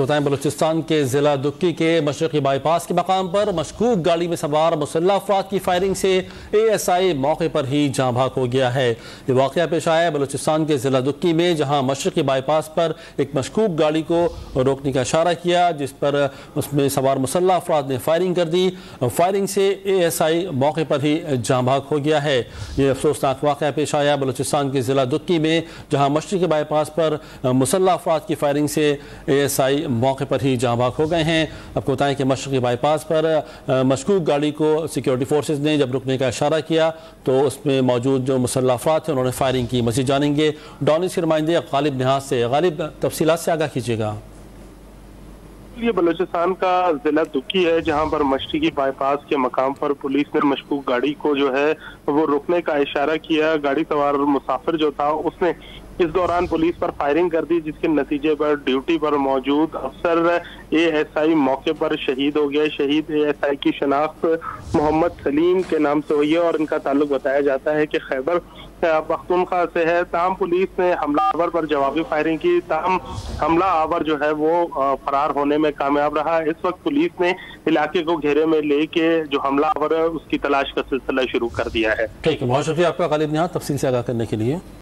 कोताही बलूचिस्तान के ज़िला दुक्की के मशरक़ी बाईपास के मकाम पर मशकूक गाड़ी में सवार मुसल्लह अफराद की फायरिंग से ASI मौके पर ही जाँ भाग हो गया है। ये वाक़या पेश आया है बलूचिस्तान के ज़िला दुक्की में, जहाँ मशरक़ी बाईपास पर एक मशकूक गाड़ी को रोकने का इशारा किया, जिस पर उसमें सवार मुसल्लह अफराद ने फायरिंग कर दी। फायरिंग से ASI मौके पर ही जाँ भाग हो गया है। ये अफसोसनाक वाक़या पेश आया बलूचिस्तान के ज़िला दुक्की में, जहाँ मशरक़ी बाईपास पर मुसल्लह अफराद की फायरिंग से ASI मौके पर ही जाँ भाग हो गए हैं। आपको बताएं कि मशरक़ी बाईपास पर मशकूक गाड़ी को सिक्योरिटी फोर्सेज ने जब रुकने का इशारा किया तो उसमें मौजूद जो मुसल्लह अफराद थे उन्होंने फायरिंग की। मज़ीद जानेंगे डॉनिस के नुमाइंदे गालिब निहाज से। गालिब, तफसीलात से आगाह कीजिएगा। ये बलूचिस्तान का जिला दुक्की है, जहां पर मशरक़ी बाईपास के मकाम पर पुलिस ने मशकूक गाड़ी को जो है वो रुकने का इशारा किया। गाड़ी सवार मुसाफिर जो था उसने इस दौरान पुलिस पर फायरिंग कर दी, जिसके नतीजे पर ड्यूटी पर मौजूद अफसर ASI मौके पर शहीद हो गए। शहीद ASI की शनाख्त मोहम्मद सलीम के नाम से हुई है और इनका ताल्लुक बताया जाता है कि खैबर पख्तूनख्वा से है। ताहम पुलिस ने हमलावर पर जवाबी फायरिंग की, ताहम हमला आवर जो है वो फरार होने में कामयाब रहा। इस वक्त पुलिस ने इलाके को घेरे में लेके जो हमलावर है उसकी तलाश का सिलसिला शुरू कर दिया है। ठीक है, बहुत शुक्रिया आपका गालिब निहाज तफसील से आगाह करने के लिए।